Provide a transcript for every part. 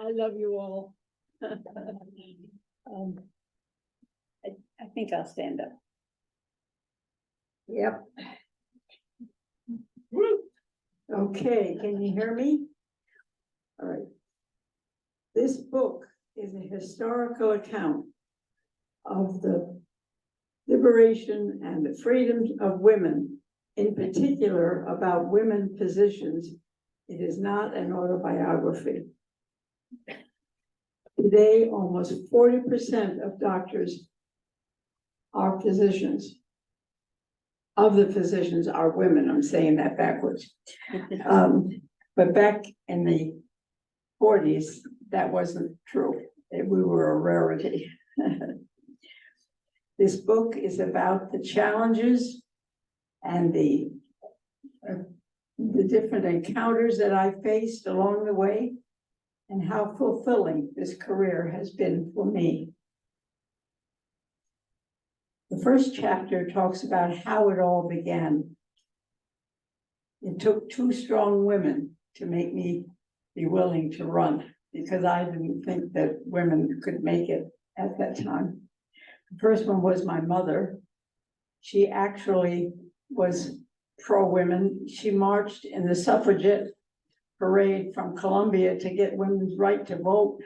I love you all. I think I'll stand up. Yep. Okay, can you hear me? All right. This book is a historical account of the liberation and the freedoms of women, in particular about women physicians. It is not an autobiography. Today, almost 40% of doctors are physicians. Of the physicians are women. I'm saying that backwards. But back in the 40s, that wasn't true. We were a rarity. This book is about the challenges and the different encounters that I faced along the way, and how fulfilling this career has been for me. The first chapter talks about how it all began. It took two strong women to make me be willing to run, because I didn't think that women could make it at that time. The first one was my mother. She actually was pro-women. She marched in the suffragette parade from Columbia to get women's right to vote.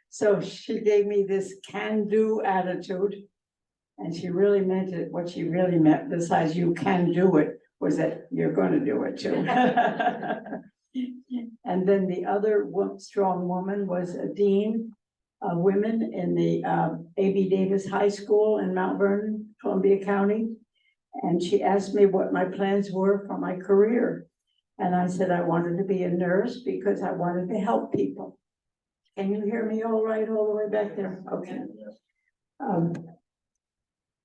So she gave me this can-do attitude, and she really meant it. What she really meant, besides you can do it, was that you're going to do it too. And then the other strong woman was a dean of women in the A.B. Davis High School in Mount Vernon, Columbia County. And she asked me what my plans were for my career. And I said I wanted to be a nurse because I wanted to help people. Can you hear me all right, all the way back there? Okay.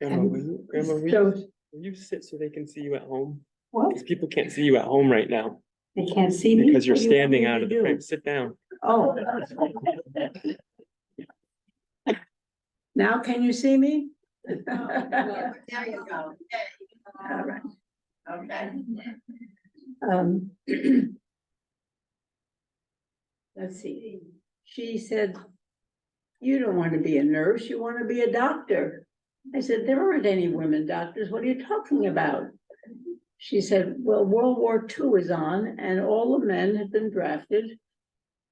Grandma, will you sit so they can see you at home? What? Because people can't see you at home right now. They can't see me? Because you're What do you want standing me out to of the do? frame. Sit down. Oh. Now can you see me? There you go. All right. Okay. Let's see. She said, you don't want to be a nurse, you want to be a doctor. I said, there aren't any women doctors. What are you talking about? She said, well, World War II is on and all the men have been drafted.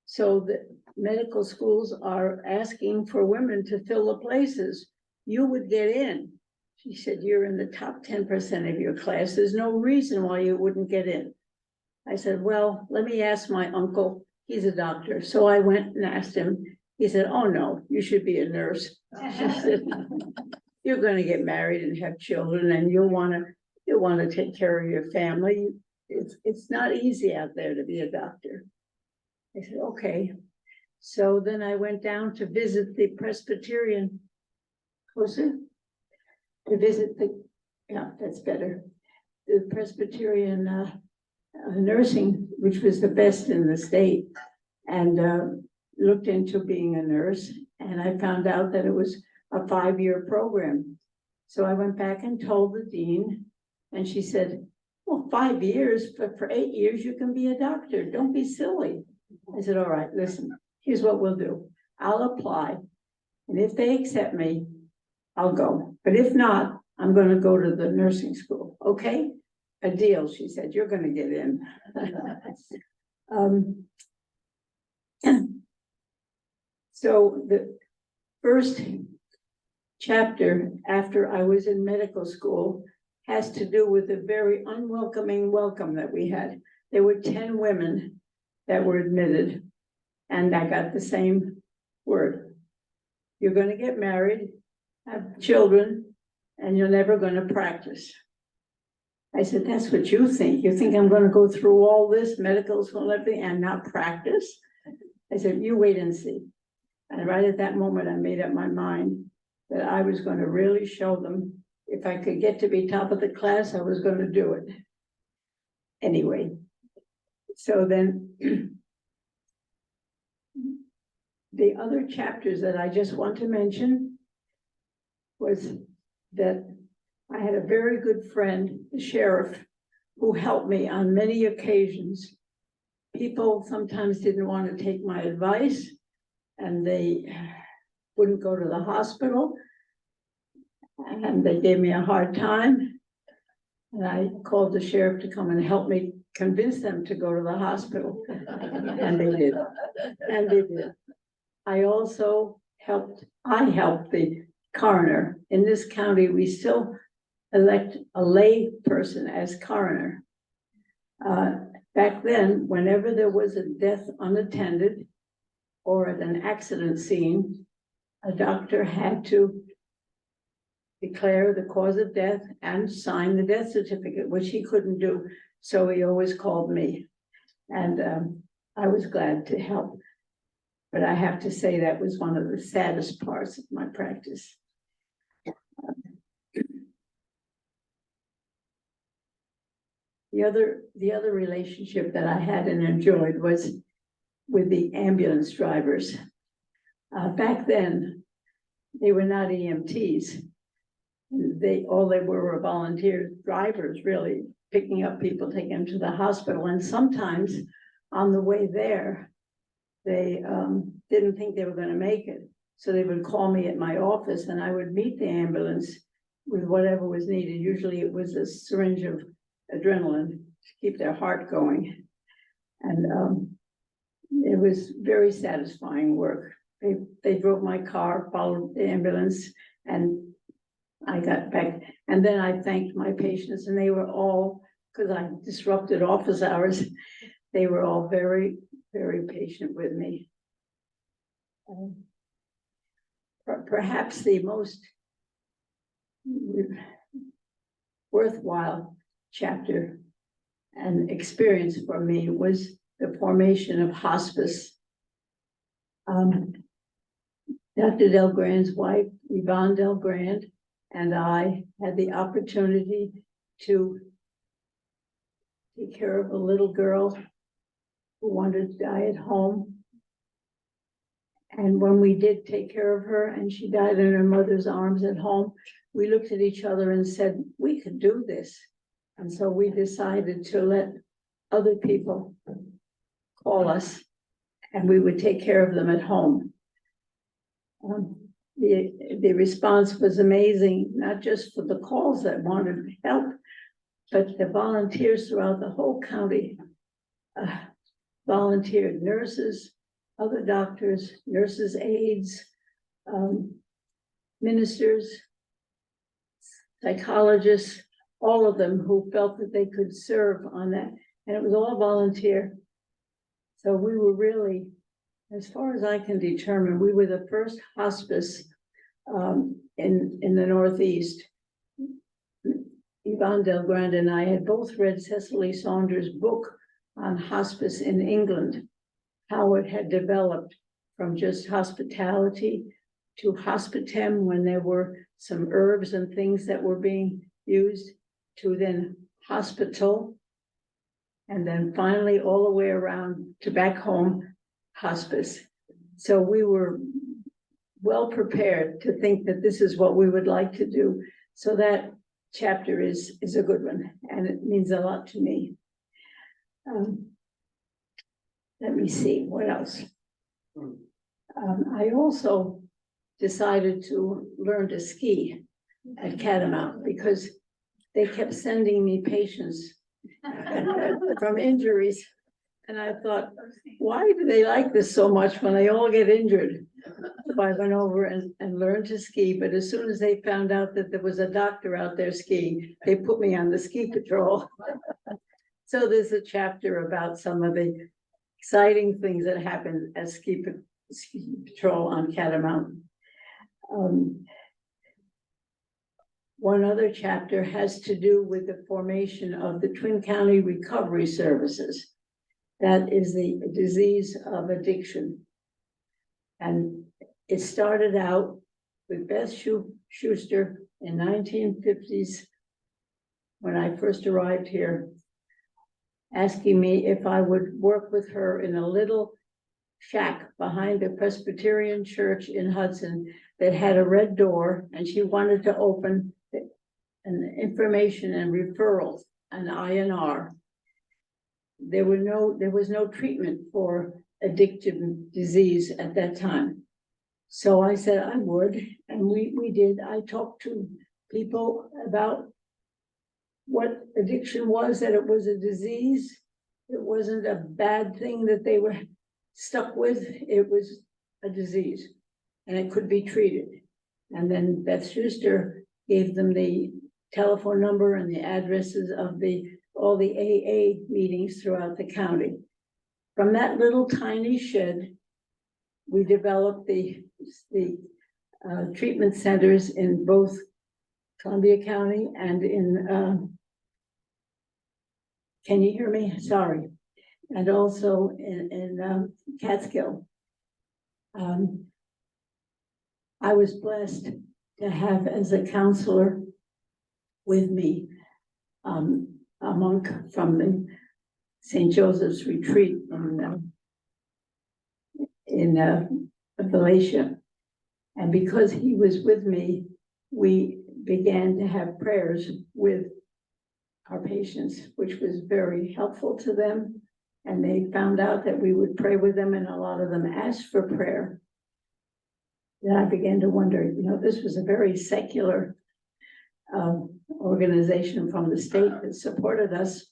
So the medical schools are asking for women to fill the places. You would get in. She said, you're in the top 10% of your class. There's no reason why you wouldn't get in. I said, well, let me ask my uncle. He's a doctor. So I went and asked him. He said, oh no, you should be a nurse. She said, you're going to get married and have children, and you'll want to take care of your family. It's not easy out there to be a doctor. I said, okay. So then I went down to visit the Presbyterian, closer, to visit the, yeah, that's better, the Presbyterian nursing, which was the best in the state, and looked into being a nurse, and I found out that it was a 5-year program. So I went back and told the dean, and she said, well, 5 years, but for 8 years, you can be a doctor. Don't be silly. I said, all right, listen, here's what we'll do. I'll apply, and if they accept me, I'll go. But if not, I'm going to go to the nursing school. Okay? A deal, she said, you're going to get in. So the first chapter after I was in medical school has to do with the very unwelcoming welcome that we had. There were 10 women that were admitted, and I got the same word. You're going to get married, have children, and you're never going to practice. I said, that's what you think. You think I'm going to go through all this medical school and everything and not practice? I said, you wait and see. And right at that moment, I made up my mind that I was going to really show them if I could get to be top of the class, I was going to do it. Anyway, so then the other chapters that I just want to mention was that I had a very good friend, the sheriff, who helped me on many occasions people sometimes didn't want to take my advice, and they wouldn't go to the hospital, and they gave me a hard time. And I called the sheriff to come and help me convince them to go to the hospital, and they did, and they did. I also helped the coroner. In this county, we still elect a lay person as coroner. Back then, whenever there was a death unattended or at an accident scene, a doctor had to declare the cause of death and sign the death certificate, which he couldn't do. So he always called me, and I was glad to help. But I have to say that was one of the saddest parts of my practice. The other relationship that I had and enjoyed was with the ambulance drivers. Back then, they were not EMTs. All they were volunteer drivers, really, picking up people, taking them to the hospital. And sometimes on the way there, they didn't think they were going to make it. So they would call me at my office, and I would meet the ambulance with whatever was needed. Usually it was a syringe of adrenaline to keep their heart going. And it was very satisfying work. They drove my car, followed the ambulance, and I got back. And then I thanked my patients, and they were all, because I disrupted office hours, they were all very, very patient with me. Perhaps the most worthwhile chapter and experience for me was the formation of hospice. Dr. Delgrand's wife, Yvonne Delgrand, and I had the opportunity to take care of a little girl who wanted to die at home. And when we did take care of her and she died in her mother's arms at home, we looked at each other and said, we could do this. And so we decided to let other people call us, and we would take care of them at home. The response was amazing, not just for the calls that wanted help, but the volunteers throughout the whole county volunteered. Nurses, other doctors, nurses' aides, ministers, psychologists, all of them who felt that they could serve on that. And it was all volunteer. So we were really, as far as I can determine, we were the first hospice in the Northeast. Yvonne Delgrand and I had both read Cecily Saunders' book on hospice in England, how it had developed from just hospitality to hospitem when there were some herbs and things that were being used, to then hospital, and then finally all the way around to back home hospice. So we were well prepared to think that this is what we would like to do. So that chapter is a good one, and it means a lot to me. Let me see, what else? I also decided to learn to ski at Catamount because they kept sending me patients from injuries. And I thought, why do they like this so much when they all get injured? So I went over and learned to ski, but as soon as they found out that there was a doctor out there skiing, they put me on the ski patrol. So there's a chapter about some of the exciting things that happened at ski patrol on Catamount. One other chapter has to do with the formation of the Twin County Recovery Services. That is the disease of addiction. And it started out with Beth Schuster in 1950s when I first arrived here, asking me if I would work with her in a little shack behind the Presbyterian church in Hudson that had a red door, and she wanted to open an information and referrals, an INR. there was no treatment for addictive disease at that time. So I said I would, and we did. I talked to people about what addiction was, that it was a disease. It wasn't a bad thing that they were stuck with. It was a disease, and it could be treated. And then Beth Schuster gave them the telephone number and the addresses of all the AA meetings throughout the county. From that little tiny shed, we developed the treatment centers in both Columbia County and in, can you hear me? Sorry. And also in Catskill. I was blessed to have as a counselor with me a monk from the St. Joseph's retreat in Galatia. And because he was with me, we began to have prayers with our patients, which was very helpful to them. And they found out that we would pray with them, and a lot of them asked for prayer. Then I began to wonder, this was a very secular organization from the state that supported us.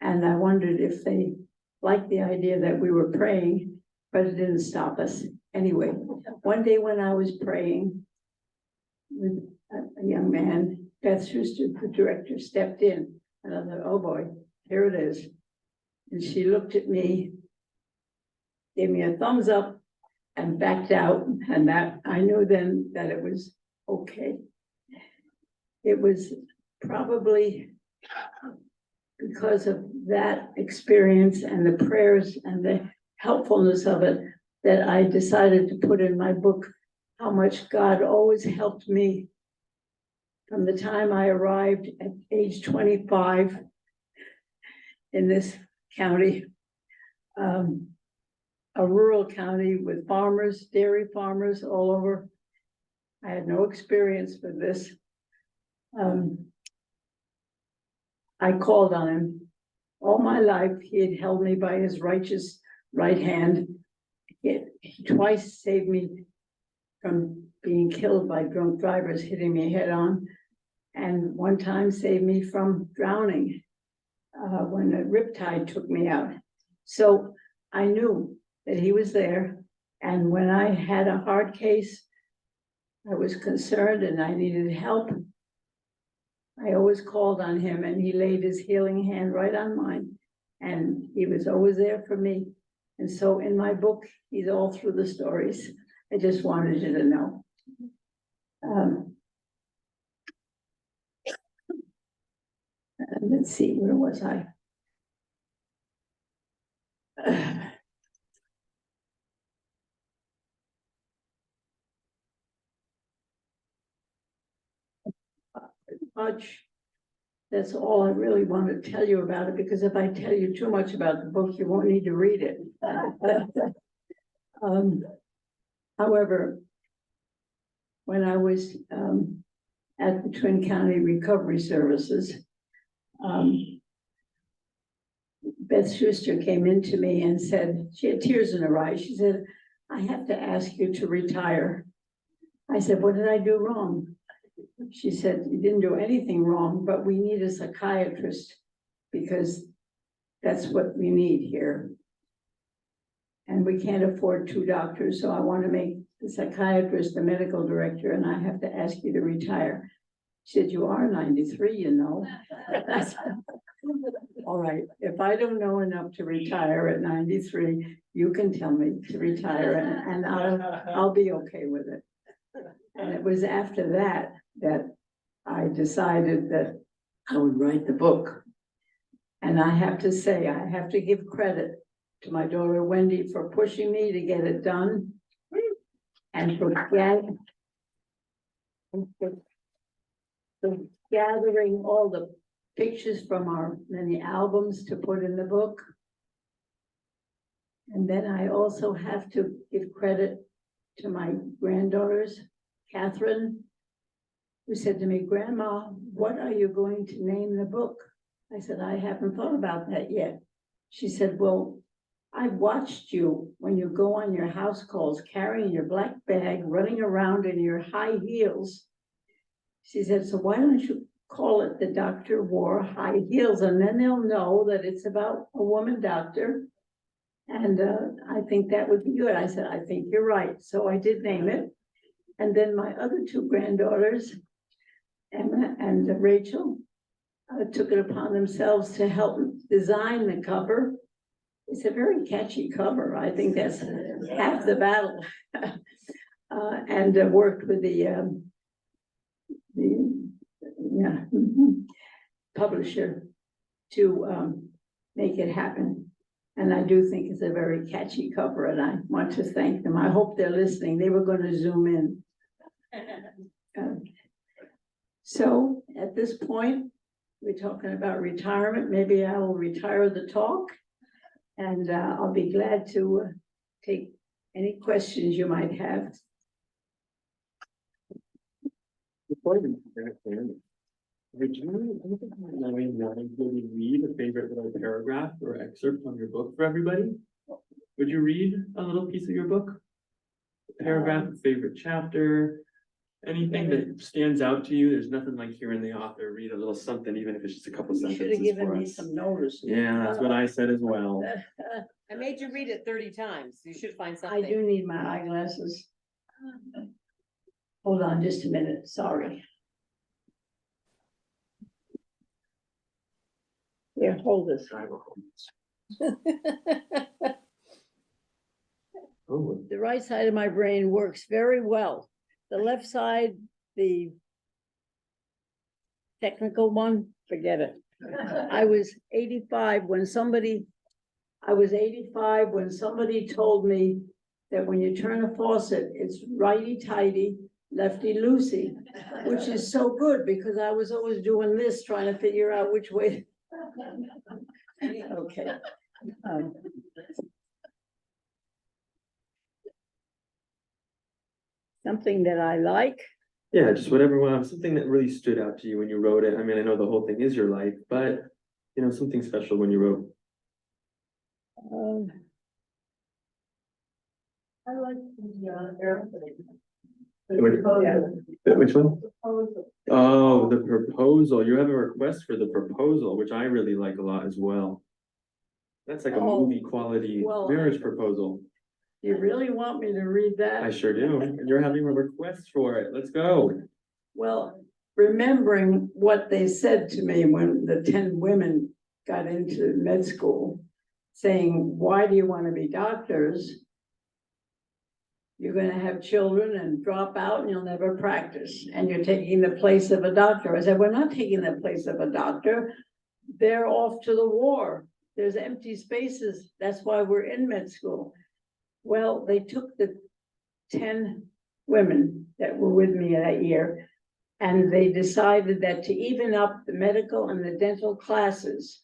And I wondered if they liked the idea that we were praying, but it didn't stop us. Anyway, one day when I was praying with a young man, Beth Schuster, the director, stepped in, and I thought, oh boy, here it is. And she looked at me, gave me a thumbs up, and backed out. And that I knew then that it was okay. It was probably because of that experience and the prayers and the helpfulness of it that I decided to put in my book how much God always helped me from the time I arrived at age 25 in this county, a rural county with farmers, dairy farmers all over. I had no experience with this. I called on him all my life. He had held me by his righteous right hand. He twice saved me from being killed by drunk drivers hitting me head on, and one time saved me from drowning when a riptide took me out. So I knew that he was there, and when I had a hard case, I was concerned and I needed help. I always called on him, and he laid his healing hand right on mine, and he was always there for me. And so in my book, he's all through the stories. I just wanted you to know. Let's see, where was I? Much. That's all I really want to tell you about it, because if I tell you too much about the book, you won't need to read it. However, when I was at the Twin County Recovery Services, Beth Schuster came into me and said, she had tears in her eyes. She said, I have to ask you to retire. I said, what did I do wrong? She said, you didn't do anything wrong, but we need a psychiatrist because that's what we need here. And we can't afford 2 doctors, so I want to make the psychiatrist the medical director, and I have to ask you to retire. She said, you are 93, you know. All right, if I don't know enough to retire at 93, you can tell me to retire, and I'll be okay with it. And it was after that I decided that I would write the book. And I have to say, I have to give credit to my daughter Wendy for pushing me to get it done, and for gathering all the pictures from our many albums to put in the book. And then I also have to give credit to my granddaughters, Catherine, who said to me, Grandma, what are you going to name the book? I said, I haven't thought about that yet. She said, well, I watched you when you go on your house calls, carrying your black bag, running around in your high heels. She said, so why don't you call it the doctor wore high heels? And then they'll know that it's about a woman doctor. And I think that would be good. I said, I think you're right. So I did name it. And then my other two granddaughters, Emma and Rachel, took it upon themselves to help design the cover. It's a very catchy cover. I think that's half the battle. And worked with the publisher to make it happen. And I do think it's a very catchy cover, and I want to thank them. I hope they're listening. They were going to zoom in. So at this point, we're talking about retirement. Maybe I will retire the talk, and I'll be glad to take any questions you might have. Would you read a favorite little paragraph or excerpt from your book for everybody? Would you read a little piece of your book? A paragraph, a favorite chapter, anything that stands out to you? There's nothing like hearing the author read a little something, even if it's just a couple You should sentences have given for me us. some notice. Yeah, that's what I said as well. I made you read it 30 times. You should find I something. do need my eyeglasses. Hold on just a minute, sorry. Here, hold this. Oh, The right side of my brain works very well. The left side, the technical one, forget it. I was 85 when somebody told me that when you turn a faucet, it's righty-tighty, lefty-loosey, which is so good because I was always doing this, trying to figure out which way. Okay. Something that I like. yeah, just whatever, something that really stood out to you when you wrote it. I mean, I know the whole thing is your life, but something special when you wrote. I like the airplane. Which one? Oh, the proposal. You have a request for the proposal, which I really like a lot as well. That's like a Oh, movie quality well, marriage proposal. You really want me to read that? I sure do. You're having a request for it. Let's go. Well, remembering what they said to me when the 10 women got into med school, saying, why do you want to be doctors? You're going to have children and drop out and you'll never practice. And you're taking the place of a doctor. I said, we're not taking the place of a doctor. They're off to the war. There's empty spaces. That's why we're in med school. Well, they took the 10 women that were with me that year, and they decided that to even up the medical and the dental classes,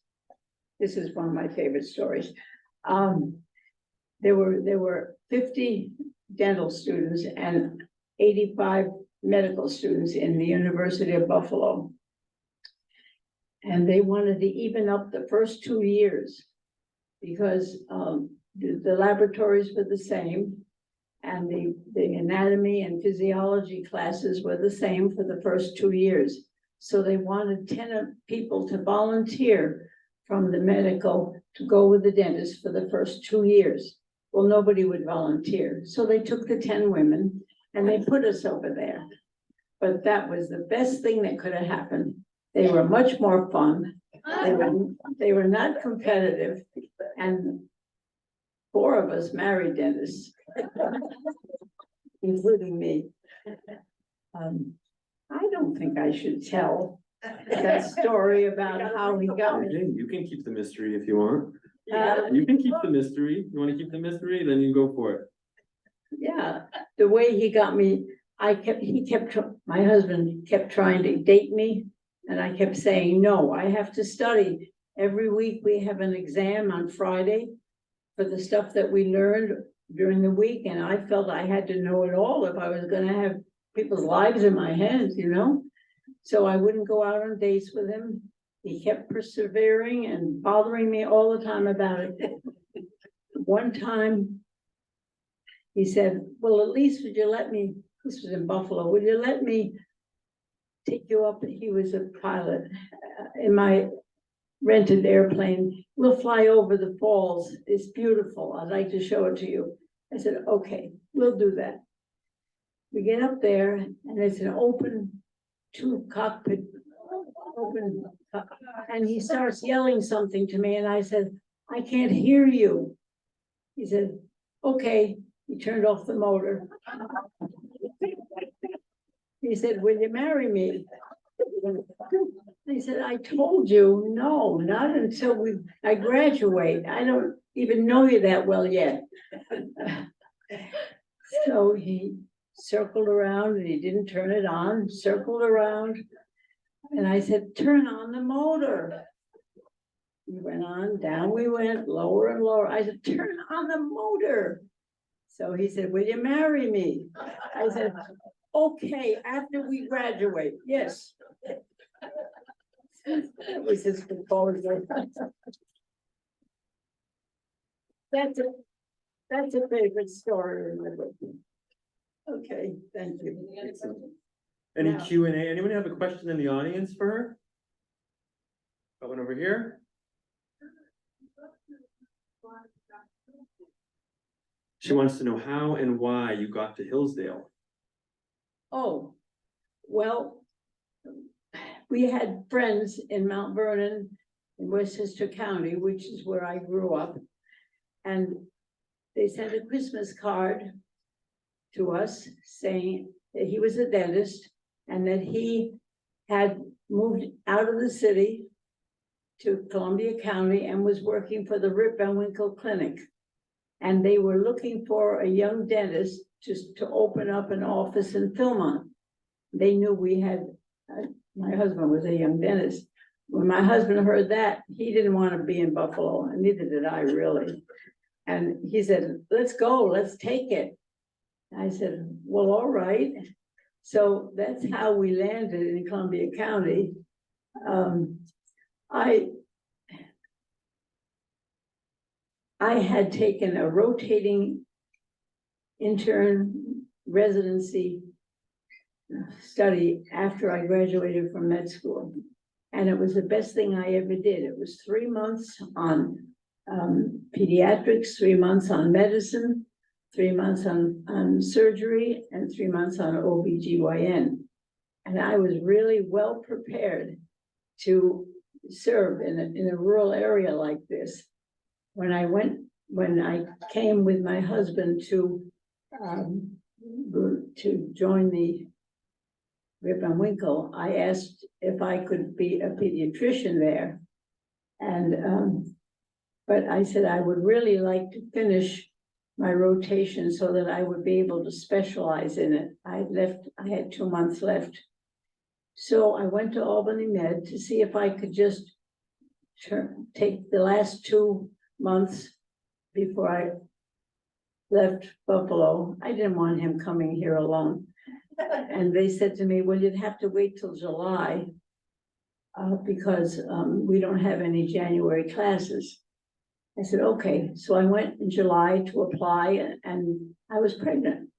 this is one of my favorite stories. There were 50 dental students and 85 medical students in the University of Buffalo. And they wanted to even up the first 2 years because the laboratories were the same and the anatomy and physiology classes were the same for the first 2 years. So they wanted 10 people to volunteer from the medical to go with the dentist for the first 2 years. Well, nobody would volunteer. So they took the 10 women and they put us over there. But that was the best thing that could have happened. They were much more fun. They were not competitive, and 4 of us married dentists, including me. I don't think I should tell that story about how he got me. Okay, you can keep the mystery if you want. Uh, You can keep the mystery. You want to keep the mystery, then you go for it. Yeah, the way he got me, my husband kept trying to date me, and I kept saying, no, I have to study. Every week we have an exam on Friday for the stuff that we learned during the week, and I felt I had to know it all if I was gonna have people's lives in my hands, So I wouldn't go out on dates with him. he kept persevering and bothering me all the time about it. One time, he said, well, at least would you let me, this was in Buffalo, would you let me take you up? He was a pilot in my rented airplane. We'll fly over the falls. It's beautiful. I'd like to show it to you. I said, okay, we'll do that. We get up there and it's an open cockpit, and he starts yelling something to me and I said, I can't hear you. He said, okay. He turned off the motor. He said, will you marry me? I said, I told you, no, not until I graduate. I don't even know you that well yet. So he circled around and he didn't turn it on, circled around. And I said, turn on the motor. We went on, down we went, lower and lower. I said, turn on the motor. So he said, will you marry me? I said, okay, after we graduate, yes. That was his proposal. That's a favorite story in my book. Okay, thank you. Any Now- Q&A? Anyone have a question in the audience for her? Got one over here? She wants to know how and why you got to Hillsdale. Oh, well, we had friends in Mount Vernon in Westchester County, which is where I grew up. And they sent a Christmas card to us saying that he was a dentist and that he had moved out of the city to Columbia County and was working for the Rip Van Winkle Clinic. And they were looking for a young dentist just to open up an office in Philmont. They knew we had, my husband was a young dentist. When my husband heard that, he didn't want to be in Buffalo, and neither did I really. And he said, let's go, let's take it. I said, well, all right. So that's how we landed in Columbia County. I had taken a rotating intern residency study after I graduated from med school. And it was the best thing I ever did. It was 3 months on pediatrics, 3 months on medicine, 3 months on surgery, and 3 months on OBGYN. And I was really well prepared to serve in a rural area like this. When I came with my husband to join the Rip Van Winkle, I asked if I could be a pediatrician there. And, but I said I would really like to finish my rotation so that I would be able to specialize in it. I had 2 months left. So I went to Albany Med to see if I could just take the last 2 months before I left Buffalo. I didn't want him coming here alone. And they said to me, well, you'd have to wait till July because we don't have any January classes. I said, okay. So I went in July to apply and I was pregnant.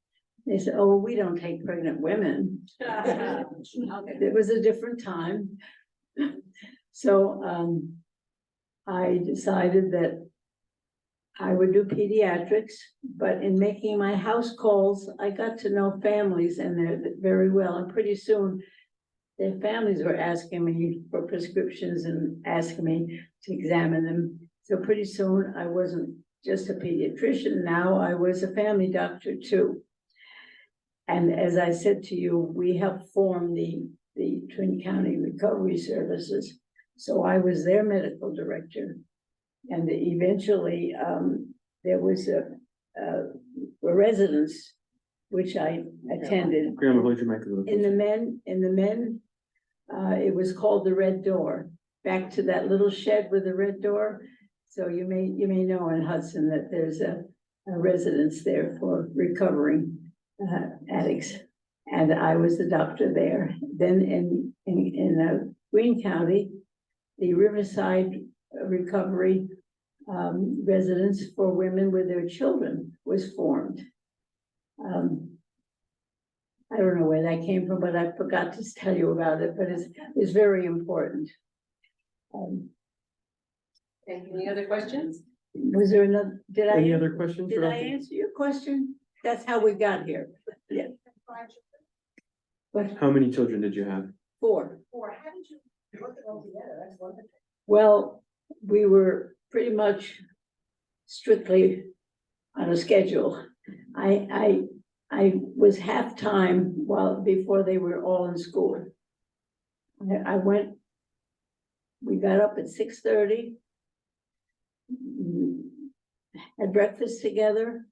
They said, oh, we don't take pregnant women. It was a different time. So I decided that I would do pediatrics, but in making my house calls, I got to know families in there very well. And pretty soon, their families were asking me for prescriptions and asking me to examine them. So pretty soon, I wasn't just a pediatrician. Now I was a family doctor too. And as I said to you, we helped form the Twin County Recovery Services. So I was their medical director. And eventually, there was a residence, which I attended. Grandma, hold your mic a little In closer. the men, it was called the Red Door. Back to that little shed with the red door. So you may know in Hudson that there's a residence there for recovering addicts. And I was the doctor there. Then in Greene County, the Riverside Recovery Residence for women with their children was formed. I don't know where that came from, but I forgot to tell you about it, but it's very important. Any other questions? Was there another, Any other questions? did for I Dr. answer your question? That's how we got here. Yeah. But How many children did you have? 4. How did you put it all together? That's wonderful. Well, we were pretty much strictly on a schedule. I was half-time before they were all in school. We got up at 6:30. Had breakfast together.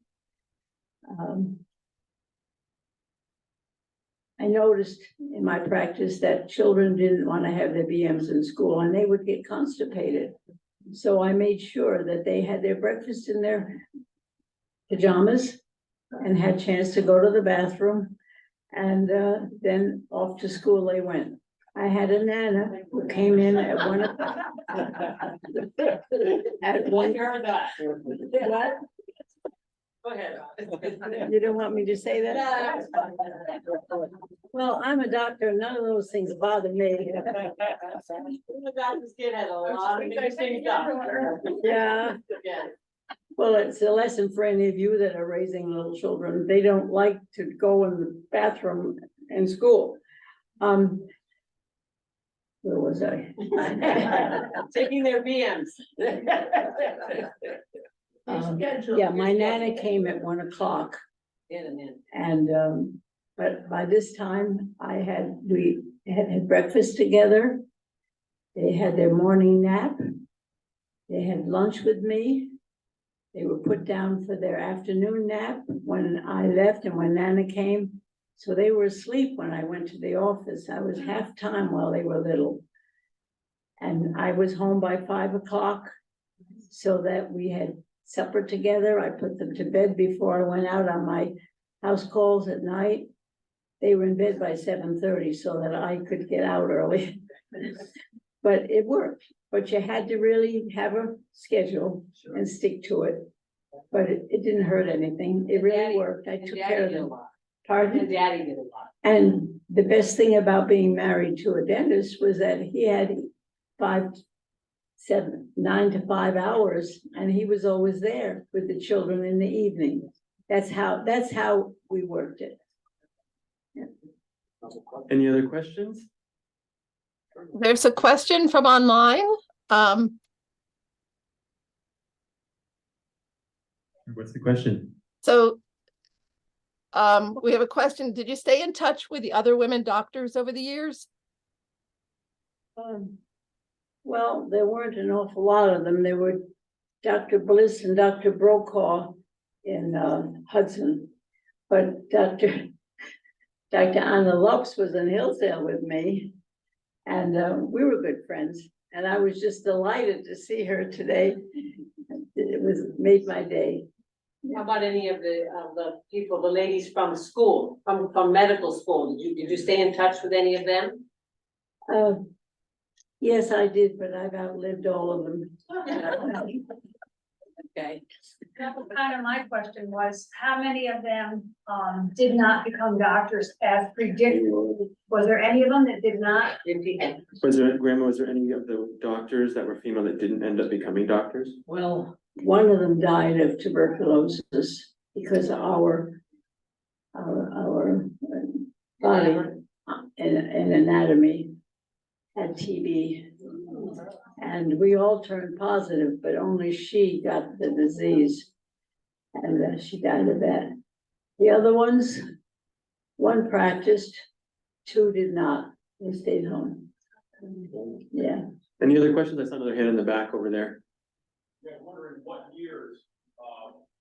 I noticed in my practice that children didn't want to have their BMs in school and they would get constipated. So I made sure that they had their breakfast in their pajamas and had a chance to go to the bathroom. And then off to school they went. I had a Nana who came in at 1 o'clock. At 1. heard that. What? Go ahead. You don't want me to say that? Well, I'm a doctor. None of those things bother me. The doctor's kid had a lot of interesting stuff. Yeah. Yeah. Well, it's a lesson for any of you that are raising little children. They don't like to go in the bathroom in school. Where was I? Taking their BMs. Yeah, my Nana came at 1 o'clock and, but by this time we had breakfast together. They had their morning nap. They had lunch with me. They were put down for their afternoon nap when I left and when Nana came. So they were asleep when I went to the office. I was half-time while they were little. And I was home by 5 o'clock so that we had supper together. I put them to bed before I went out on my house calls at night. They were in bed by 7:30 so that I could get out early. But it worked. But you had to really have a schedule and stick to it. But it didn't hurt anything. It really worked. I took care of them. Pardon? And Daddy did a lot. And the best thing about being married to a dentist was that he had 9 to 5 hours, and he was always there with the children in the evening. That's how we worked it. Any other questions? There's a question from online. What's the question? So we have a question. Did you stay in touch with the other women doctors over the years? Well, there weren't an awful lot of them. There were Dr. Bliss and Dr. Brokaw in Hudson, but Dr. Anna Lux was in Hillsdale with me, and we were good friends. And I was just delighted to see her today. It made my day. How about any of the people, the ladies from school, from medical school? Did you stay in touch with any of them? Yes, I did, but I've outlived all of them. Okay. That was kind of my question was, how many of them did not become doctors as predicted? Was there any of them that did not? Was there any of the doctors that were female that didn't end up becoming doctors? Well, one of them died of tuberculosis because our body and anatomy had TB. And we all turned positive, but only she got the disease. And she died of that. The other ones, one practiced, two did not. They stayed home. Yeah. Any other questions? I saw another hand in the back over there. Yeah, wondering what years,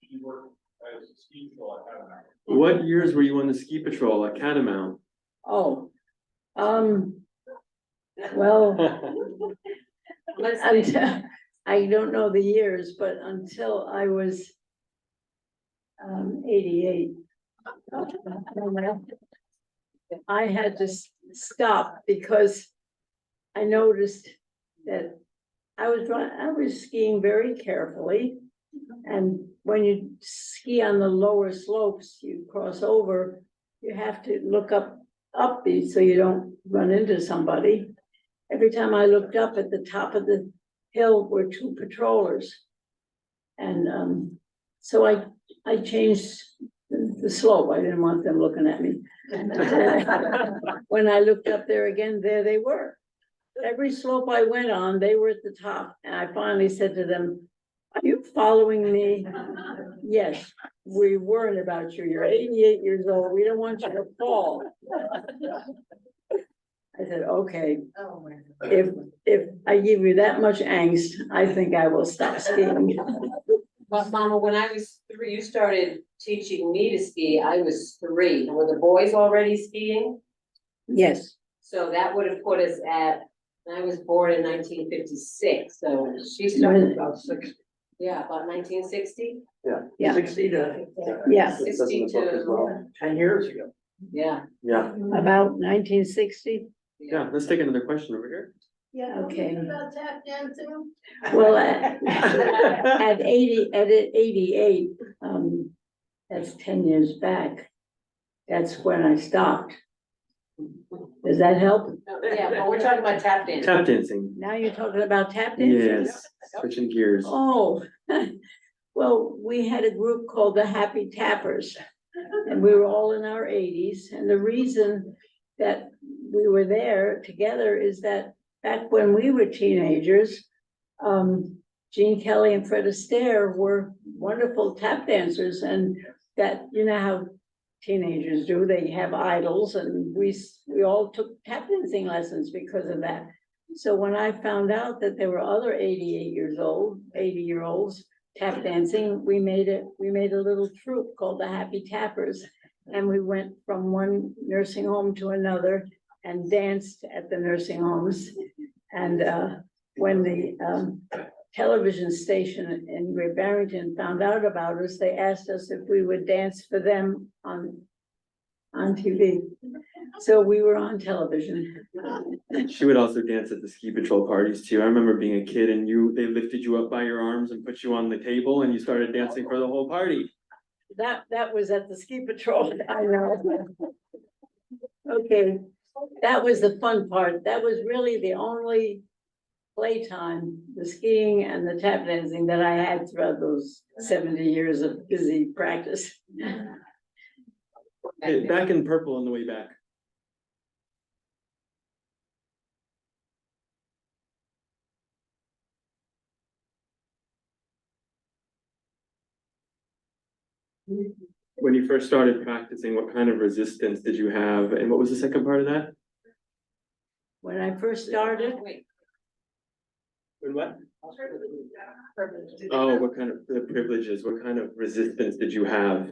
you worked as a ski patrol at Catamount? What years were you on the ski patrol at Catamount? Oh, well, until, I don't know the years, but until I was 88. I had to stop because I noticed that I was skiing very carefully. And when you ski on the lower slopes, you cross over, you have to look up so you don't run into somebody. Every time I looked up at the top of the hill were two patrollers. And so I changed the slope. I didn't want them looking at me. When I looked up there again, there they were. Every slope I went on, they were at the top. And I finally said to them, "Are you following me?" "Yes, we worried about you. You're 88 years old. We don't want you to fall." I said, "Okay, if I give you that much angst, I think I will stop skiing." But Mama, when I was 3, you started teaching me to ski, I was 3. Were the boys already skiing? Yes, So that would have put us at, I was born in 1956, so she started about 60. Yeah, about 1960? yeah, 60 to yeah, 60 to, 10 years ago. yeah. Yeah, about 1960. yeah, let's take another question over here. Yeah. Okay. About tap dancing? Well, at 88, that's 10 years back. That's when I stopped. Does that help? Yeah, but we're talking about tap dancing. Tap dancing, Now you're talking about tap dancing? yes, switching gears. Oh, well, we had a group called the Happy Tappers, and we were all in our 80s. And the reason that we were there together is that back when we were teenagers, Gene Kelly and Fred Astaire were wonderful tap dancers, and that, you know how teenagers do, they have idols, and we all took tap dancing lessons because of that. So when I found out that there were other 80-year-olds tap dancing, we made a little troupe called the Happy Tappers, and we went from one nursing home to another and danced at the nursing homes. And when the television station in Great Barrington found out about us, they asked us if we would dance for them on TV. So we were on television. She would also dance at the ski patrol parties too. I remember being a kid and they lifted you up by your arms and put you on the table and you started dancing for the whole party. That was at the ski patrol. I know. Okay, that was the fun part. That was really the only playtime, the skiing and the tap dancing that I had throughout those 70 years of busy practice. Hey, back in purple on the way back. When you first started practicing, what kind of resistance did you have? And what was the second part of that? When I first started, Wait. When what? Oh, what kind of the privileges, what kind of resistance did you have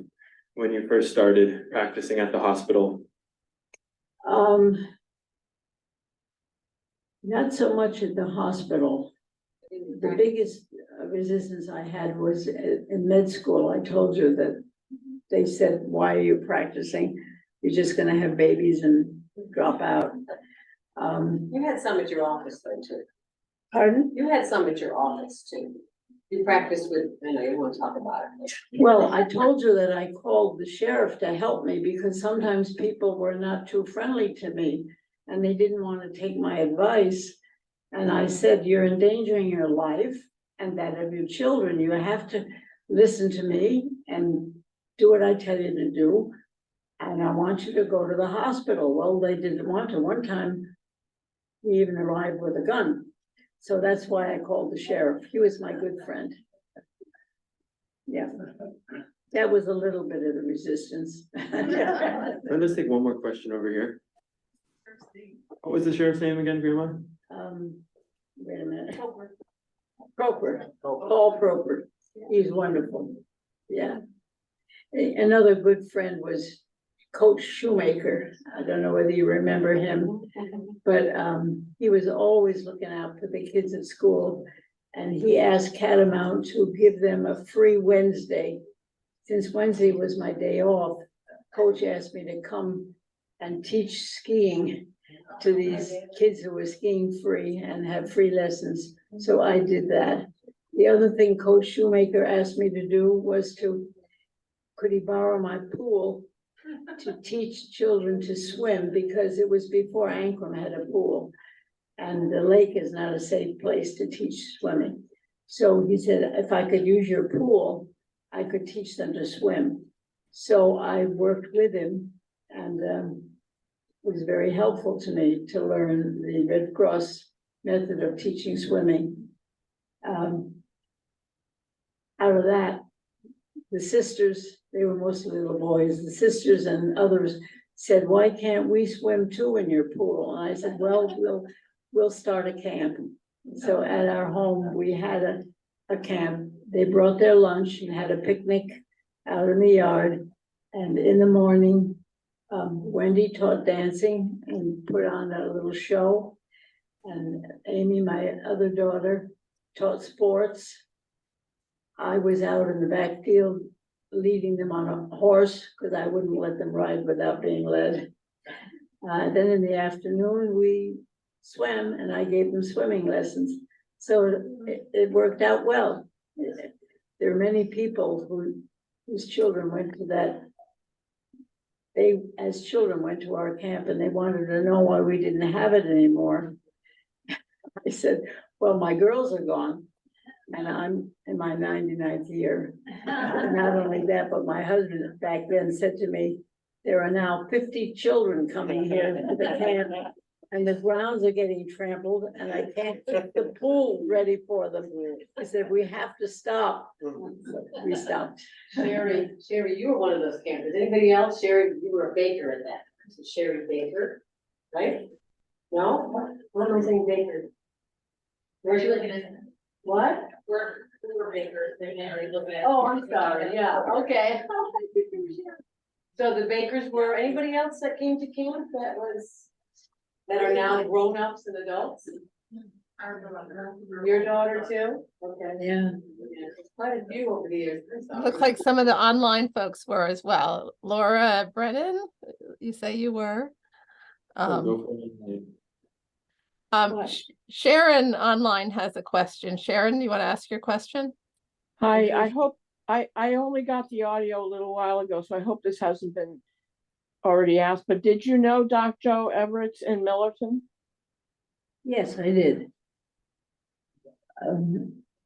when you first started practicing at the hospital? not so much at the hospital. The biggest resistance I had was in med school. I told you that they said, "Why are you practicing? You're just gonna have babies and drop out." You had some at your office though too. Pardon? You had some at your office too. You practiced with, I know you want to talk about it. Well, I told you that I called the sheriff to help me because sometimes people were not too friendly to me and they didn't want to take my advice. And I said, "You're endangering your life and that of your children. You have to listen to me and do what I tell you to do. And I want you to go to the hospital." Well, they didn't want to. One time, he even arrived with a gun. So that's why I called the sheriff. He was my good friend. Yeah, that was a little bit of the resistance. Let's take one more question over here. What was the sheriff's name again, Grandma? Wait a minute. Proper, Paul Proper. He's wonderful. Yeah. Another good friend was Coach Shoemaker. I don't know whether you remember him, but he was always looking out for the kids at school. And he asked Catamount to give them a free Wednesday. Since Wednesday was my day off, Coach asked me to come and teach skiing. to these kids who were skiing free and have free lessons. So I did that. The other thing Coach Shoemaker asked me to do was could he borrow my pool to teach children to swim, because it was before Ankrum had a pool. And the lake is not a safe place to teach swimming. So he said, if I could use your pool, I could teach them to swim. So I worked with him, and it was very helpful to me to learn the Red Cross method of teaching swimming. Out of that, the sisters, they were mostly little boys, the sisters and others said, why can't we swim too in your pool? And I said, well, we'll start a camp. So at our home, we had a camp. They brought their lunch and had a picnic out in the yard. And in the morning, Wendy taught dancing and put on a little show. And Amy, my other daughter, taught sports. I was out in the backfield leading them on a horse, because I wouldn't let them ride without being led. Then in the afternoon, we swam, and I gave them swimming lessons. So it worked out well. There are many people whose children went to that. They, as children, went to our camp, and they wanted to know why we didn't have it anymore. I said, well, my girls are gone, and I'm in my 99th year. Not only that, but my husband back then said to me, there are now 50 children coming here to the camp, and the grounds are getting trampled, and I can't keep the pool ready for them. He said, we have to stop. So we stopped. Sherry, you were one of those campers. Anybody else? Sherry, you were a baker at that. So Sherry Baker, right? No? What am I saying, Baker? Where's she looking at? What? We were bakers. They're Mary looking at. Oh, I'm sorry. Yeah, okay. So the Bakers were, anybody else that came to camp that are now grown-ups and adults? Your daughter too? Okay. Yeah. Quite a few over the years. Looks like some of the online folks were as well. Laura Brennan, you say you were. Sharon online has a question. Sharon, you want to ask your question? Hi, I hope, I only got the audio a little while ago, so I hope this hasn't been already asked, but did you know Dr. Joe Everett's in Millerton? Yes, I did.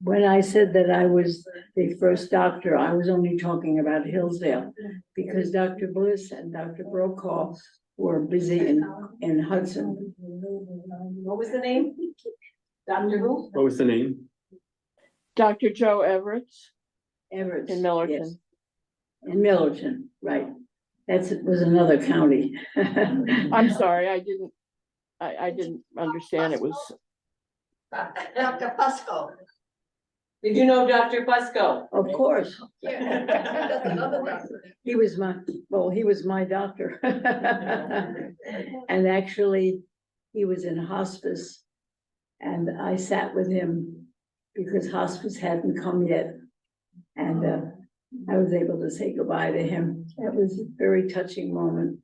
When I said that I was the first doctor, I was only talking about Hillsdale, because Dr. Bliss and Dr. Brokaw were busy in Hudson. What was the name? Dr. Who? What was the name? Dr. Joe Everett's Everett. in Millerton. Yes. In Millerton, right. It was another county. I'm sorry, I didn't understand it was. Dr. Fusco. Did you know Dr. Fusco? Of course. That's another doctor. He was my doctor. And actually, he was in hospice, and I sat with him because hospice hadn't come yet. And I was able to say goodbye to him. That was a very touching moment.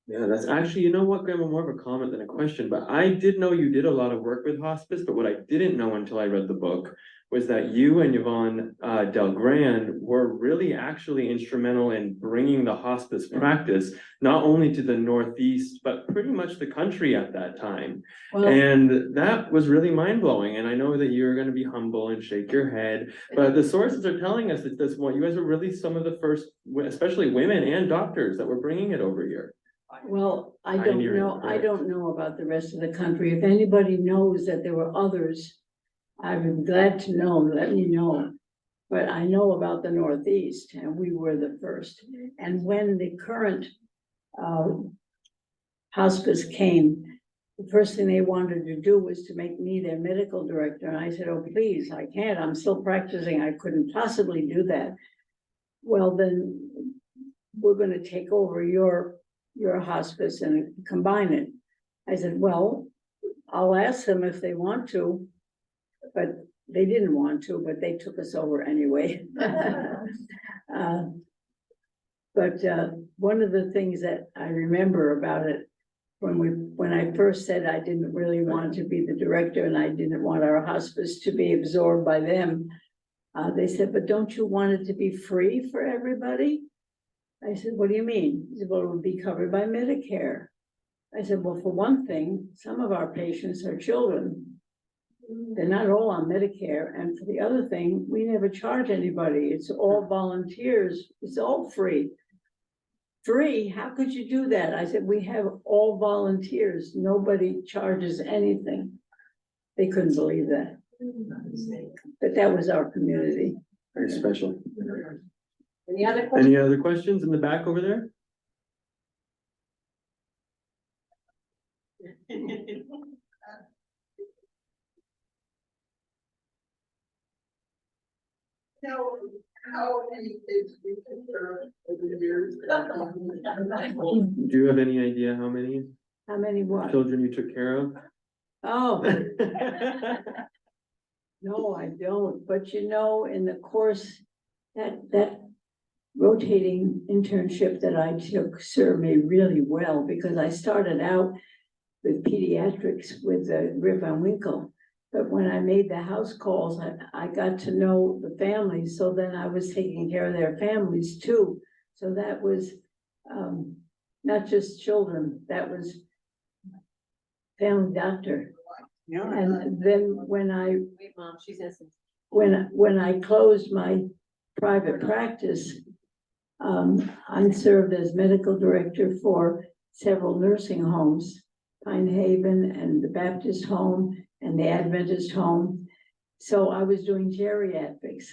Yeah, that's actually, you know what, Grandma, more of a comment than a question, but I did know you did a lot of work with hospice, but what I didn't know until I read the book was that you and Yvonne Del Gran were really actually instrumental in bringing the hospice practice, not only to the Northeast, but pretty much the country at that time. Well, And that was really mind-blowing, and I know that you're gonna be humble and shake your head, but the sources are telling us that this one, you guys were really some of the first, especially women and doctors, that were bringing it over here. well, I Pioneering, don't know about the rest of the country. If anybody knows that there were others, I would be glad to know, let me know. But I know about the Northeast, and we were the first. And when the current hospice came, the first thing they wanted to do was to make me their medical director. And I said, oh, please, I can't, I'm still practicing, I couldn't possibly do that. Well, then we're gonna take over your hospice and combine it. I said, well, I'll ask them if they want to, but they didn't want to, but they took us over anyway. But one of the things that I remember about it when I first said I didn't really want to be the director and I didn't want our hospice to be absorbed by them. They said, but don't you want it to be free for everybody? I said, what do you mean? He said, well, it would be covered by Medicare. I said, well, for one thing, some of our patients are children. They're not all on Medicare. And for the other thing, we never charge anybody. It's all volunteers. It's all free. Free? How could you do that? I said, we have all volunteers. Nobody charges anything. They couldn't believe that. But that was our community. Very special. Any other questions? Any other questions in the back over there? How many kids we can serve over the years? Do you have any idea how many How many what? children you took care of? Oh, no, I don't. But you know, in the course, that rotating internship that I took served me really well because I started out with pediatrics with Rip Van Winkle. But when I made the house calls, I got to know the families. So then I was taking care of their families too. So that was not just children, that was family doctor. Yeah. And then when Wait, Mom, she's innocent. when I closed my private practice, I served as medical director for several nursing homes, Pine Haven and the Baptist home and the Adventist home. So I was doing geriatrics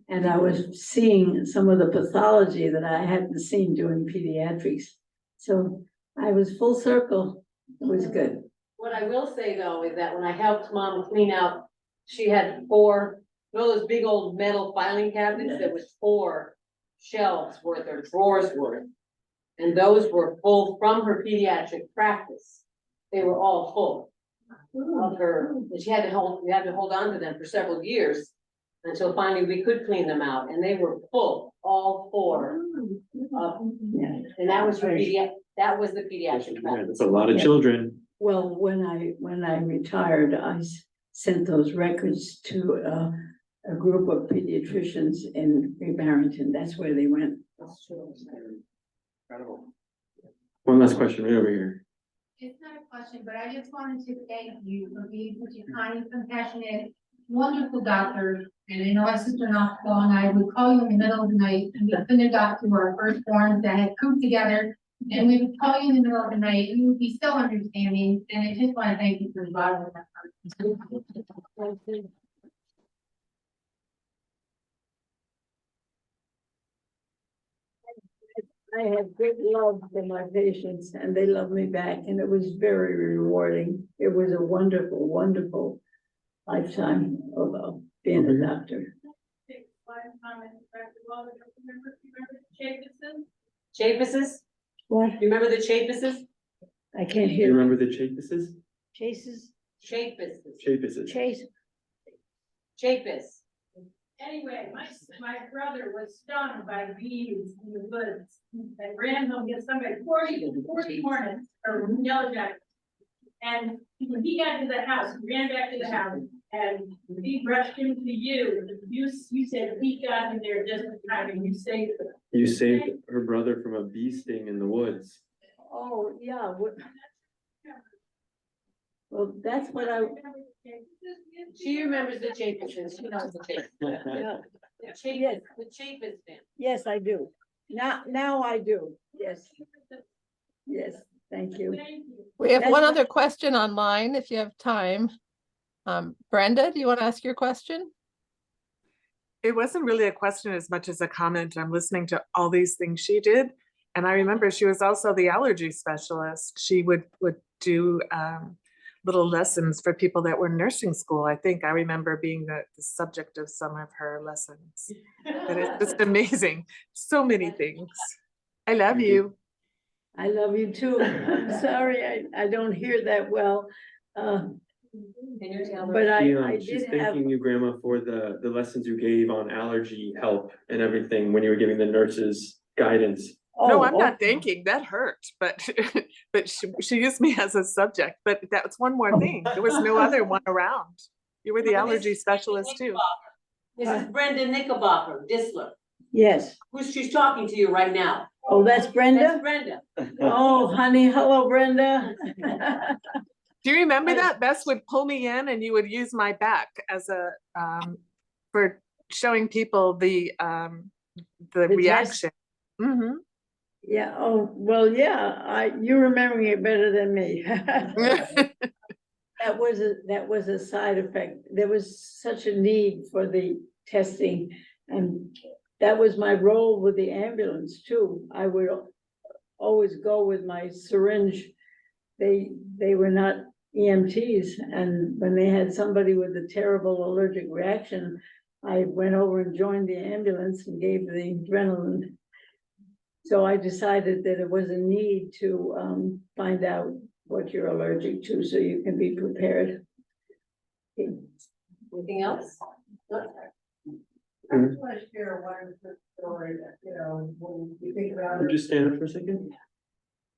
and I was seeing some of the pathology that I hadn't seen doing pediatrics. So I was full circle. It was good. What I will say though, is that when I helped Mom clean out, she had 4, you know, those big old metal filing cabinets that was 4 shelves worth or drawers worth. And those were full from her pediatric practice. They were all full of her, and we had to hold on to them for several years until finally we could clean them out, and they were full, all 4. And that was her that was the pediatric Yeah, practice. that's a lot of children. Well, when I retired, I sent those records to a group of pediatricians in Barrington. That's where they went. Incredible. One last question right over here. It's not a question, but I just wanted to thank you for being such a kind, compassionate, wonderful doctor. And I know my sister-in-law and I would call you in the middle of the night and we couldn't adopt to our firstborns that had cooped together. And we would call you in the middle of the night and you would be so understanding. And I just want to thank you for the bottom of my heart. I had great love for my patients and they loved me back and it was very rewarding. It was a wonderful, wonderful lifetime of being a doctor. Chapuses? What? You remember the Chapuses? I can't Do you hear. remember the Chapuses? Chases? Chapuses. Chapuses. Chase? Chapus. Anyway, my brother was stung by bees in the woods and ran home, get somebody 40 hornets or yellow jackets. And when he got to the house, he ran back to the house and he rushed into you. You said he got in there just in time and you saved him. You saved her brother from a bee sting in the woods. Oh, yeah. Well, that's what I, She remembers the Chapuses. She knows the Chapuses. yeah, The Chapus family. yes, I do. Now I do. Yes. Yes, thank you. We have That's one what- other question online if you have time. Brenda, do you want to ask your question? It wasn't really a question as much as a comment. I'm listening to all these things she did. And I remember she was also the allergy specialist. She would do little lessons for people that were in nursing school. I think I remember being the subject of some of her lessons. But it's just amazing. So many things. I love you. I love you too. I'm sorry, I don't hear that well. Can you tell her? But I She's did have, thanking you, Grandma, for the lessons you gave on allergy help and everything when you were giving the nurses guidance. No, Oh, I'm not okay. thinking, that hurt, but, but she used me as a subject, but that's one more thing. There was no other one around. You were the allergy specialist too. This is Brenda Knickerbocker, Disler, Yes. she's talking to you right now. Oh, that's That's Brenda? Brenda. Oh, honey, hello, Brenda. Do you remember that? Bess would pull me in and you would use my back as a, for showing people the The test? reaction. Mhm. Yeah, oh, well, yeah, you're remembering it better than me. That was a side effect. There was such a need for the testing. And that was my role with the ambulance too. I would always go with my syringe. They were not EMTs, and when they had somebody with a terrible allergic reaction, I went over and joined the ambulance and gave the adrenaline. So I decided that it was a need to find out what you're allergic to so you can be prepared. Anything else? I just want to share one quick story that, you know, when you think about Would it, you stand up for a second?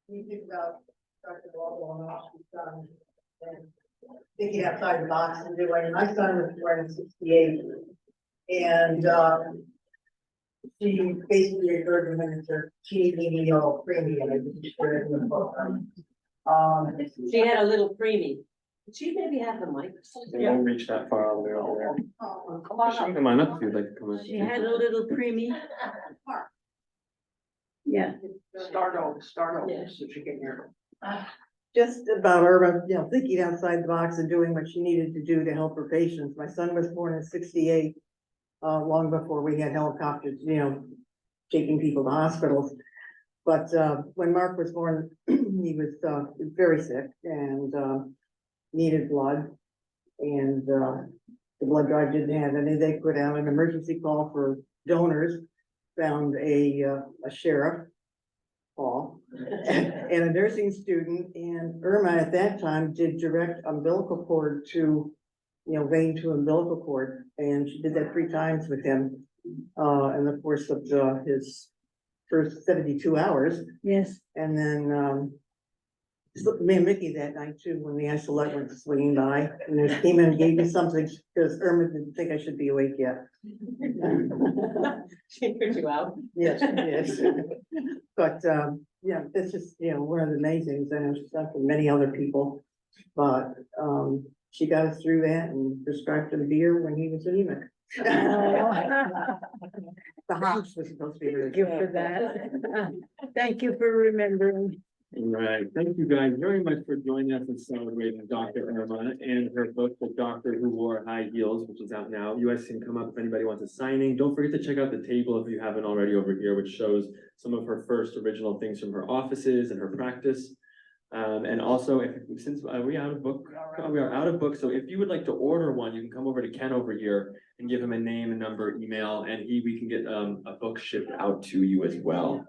you think about Dr. Waldo and all she's done. And thinking outside the box and doing, my son was born in 68. And, she basically referred to him as her teeny meal premium. I just shared in the book. She had a little preemie. Did she maybe have the mic? It won't reach that far all the way over there. Come on She can up. come on up if you'd like to come up. She had a little preemie. Yeah. Start over, Yeah. so she can hear. Just about Irma, you know, thinking outside the box and doing what she needed to do to help her patients. My son was born in 68, long before we had helicopters, you know, taking people to hospitals. But when Mark was born, he was very sick and needed blood. And the blood drive didn't have any. They put out an emergency call for donors, found a sheriff, Paul, and a nursing student. And Irma at that time did direct umbilical cord to, you know, vein to umbilical cord. And she did that 3 times with him in the course of his first 72 hours. Yes. And then me and Mickey that night too, when the Angelette went swinging by, and they came in and gave me something, because Irma didn't think I should be awake yet. She figured you out. Yes, yes. But, yeah, it's just, you know, one of the main things, and it's stuff for many other people. But, she got us through that and prescribed him beer when he was anemic. The house was supposed to be really Thank you for that. Thank you for remembering. All right, thank you guys very much for joining us and celebrating Dr. Irma and her book, The Doctor Who Wore High Heels, which is out now. You guys can come up if anybody wants a signing. Don't forget to check out the table if you haven't already over here, which shows some of her first original things from her offices and her practice. And also, since we are out of book, so if you would like to order one, you can come over to Ken over here and give him a name, a number, email, and we can get a book shipped out to you as well.